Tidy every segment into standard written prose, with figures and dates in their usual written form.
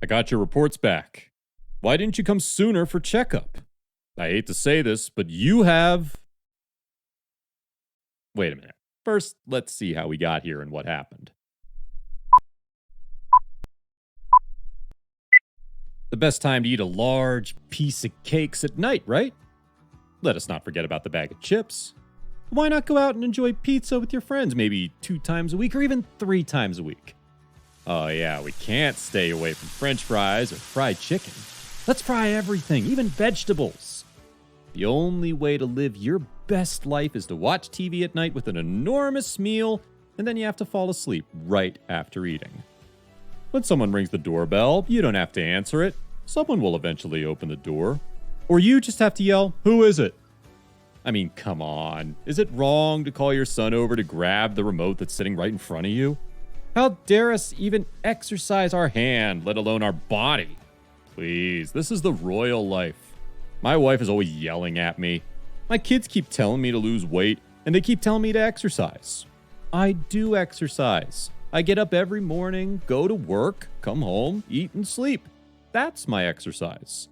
I got your reports back. Why didn't you come sooner for checkup? I hate to say this, but you have... Wait a minute. First, let's see how we got here and what happened. The best time to eat a large piece of cakes at night, right? Let us not forget about the bag of chips. Why not go out and enjoy pizza with your friends, maybe 2 times a week or even 3 times a week? Oh yeah, we can't stay away from French fries or fried chicken. Let's fry everything, even vegetables. The only way to live your best life is to watch TV at night with an enormous meal, and then you have to fall asleep right after eating. When someone rings the doorbell, you don't have to answer it. Someone will eventually open the door. Or you just have to yell, "Who is it?" I mean, come on. Is it wrong to call your son over to grab the remote that's sitting right in front of you? How dare us even exercise our hand, let alone our body? Please, this is the royal life. My wife is always yelling at me. My kids keep telling me to lose weight, and they keep telling me to exercise. I do exercise. I get up every morning, go to work, come home, eat, and sleep. That's my exercise.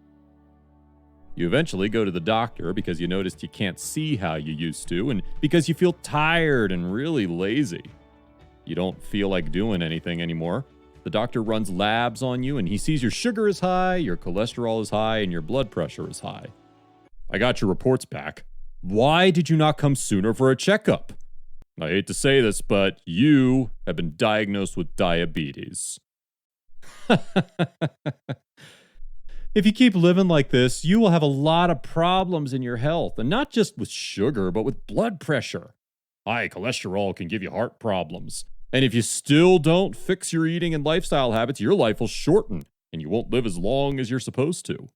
You eventually go to the doctor because you noticed you can't see how you used to, and because you feel tired and really lazy. You don't feel like doing anything anymore. The doctor runs labs on you, and he sees your sugar is high, your cholesterol is high, and your blood pressure is high. I got your reports back. Why did you not come sooner for a checkup? I hate to say this, but you have been diagnosed with diabetes. If you keep living like this, you will have a lot of problems in your health, and not just with sugar, but with blood pressure. High cholesterol can give you heart problems. And if you still don't fix your eating and lifestyle habits, your life will shorten, and you won't live as long as you're supposed to.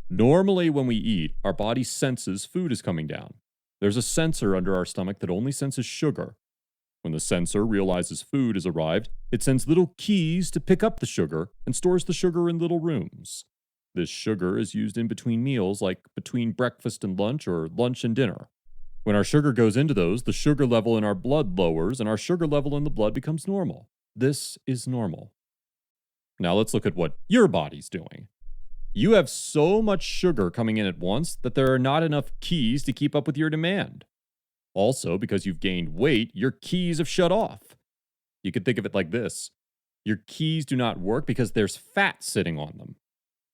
Normally, when we eat, our body senses food is coming down. There's a sensor under our stomach that only senses sugar. When the sensor realizes food has arrived, it sends little keys to pick up the sugar and stores the sugar in little rooms. This sugar is used in between meals, like between breakfast and lunch or lunch and dinner. When our sugar goes into those, the sugar level in our blood lowers and our sugar level in the blood becomes normal. This is normal. Now let's look at what your body's doing. You have so much sugar coming in at once that there are not enough keys to keep up with your demand. Also, because you've gained weight, your keys have shut off. You could think of it like this. Your keys do not work because there's fat sitting on them.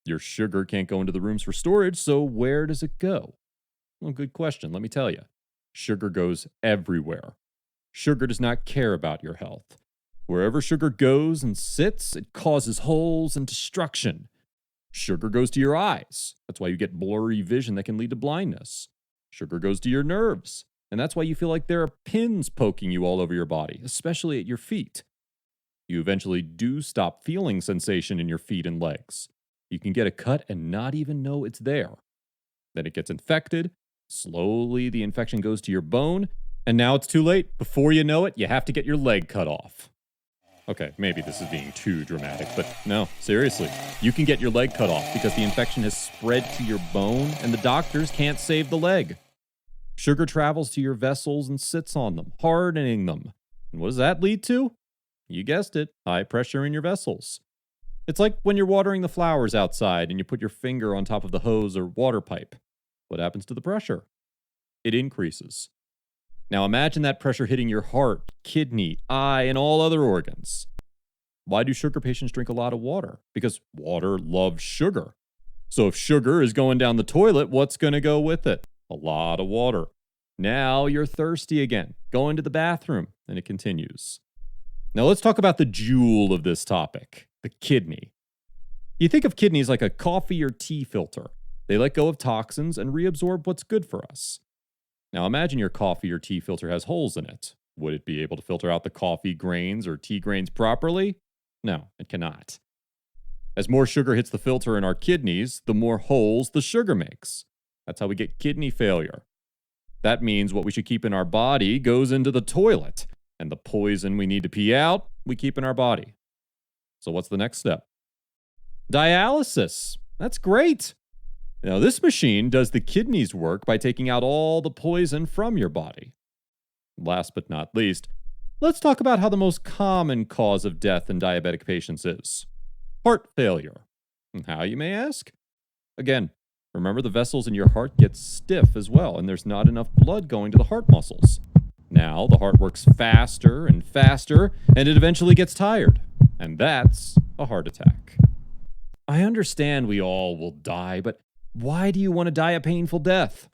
Your sugar can't go into the rooms for storage, so where does it go? Well, good question, let me tell you. Sugar goes everywhere. Sugar does not care about your health. Wherever sugar goes and sits, it causes holes and destruction. Sugar goes to your eyes. That's why you get blurry vision that can lead to blindness. Sugar goes to your nerves. And that's why you feel like there are pins poking you all over your body, especially at your feet. You eventually do stop feeling sensation in your feet and legs. You can get a cut and not even know it's there. Then it gets infected. Slowly, the infection goes to your bone. And now it's too late. Before you know it, you have to get your leg cut off. Okay, maybe this is being too dramatic, but no, seriously. You can get your leg cut off because the infection has spread to your bone and the doctors can't save the leg. Sugar travels to your vessels and sits on them, hardening them. And what does that lead to? You guessed it, high pressure in your vessels. It's like when you're watering the flowers outside and you put your finger on top of the hose or water pipe. What happens to the pressure? It increases. Now imagine that pressure hitting your heart, kidney, eye, and all other organs. Why do sugar patients drink a lot of water? Because water loves sugar. So if sugar is going down the toilet, what's going to go with it? A lot of water. Now you're thirsty again. Go into the bathroom, and it continues. Now let's talk about the jewel of this topic, the kidney. You think of kidneys like a coffee or tea filter. They let go of toxins and reabsorb what's good for us. Now imagine your coffee or tea filter has holes in it. Would it be able to filter out the coffee grains or tea grains properly? No, it cannot. As more sugar hits the filter in our kidneys, the more holes the sugar makes. That's how we get kidney failure. That means what we should keep in our body goes into the toilet, and the poison we need to pee out, we keep in our body. So what's the next step? Dialysis. That's great. Now, this machine does the kidneys' work by taking out all the poison from your body. Last but not least, let's talk about how the most common cause of death in diabetic patients is. Heart failure. And how, you may ask? Again, remember the vessels in your heart get stiff as well, and there's not enough blood going to the heart muscles. Now the heart works faster and faster, and it eventually gets tired. And that's a heart attack. I understand we all will die, but why do you want to die a painful death?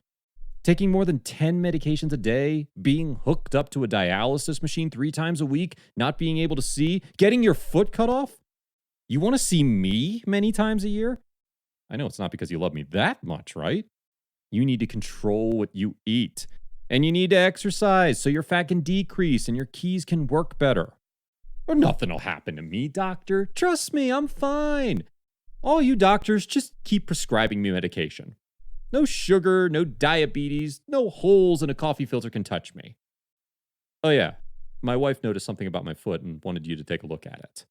Taking more than 10 medications a day, being hooked up to a dialysis machine 3 times a week, not being able to see, getting your foot cut off? You want to see me many times a year? I know it's not because you love me that much, right? You need to control what you eat. And you need to exercise so your fat can decrease and your keys can work better. Or nothing will happen to me, doctor. Trust me, I'm fine. All you doctors, just keep prescribing me medication. No sugar, no diabetes, no holes in a coffee filter can touch me. Oh yeah, my wife noticed something about my foot and wanted you to take a look at it.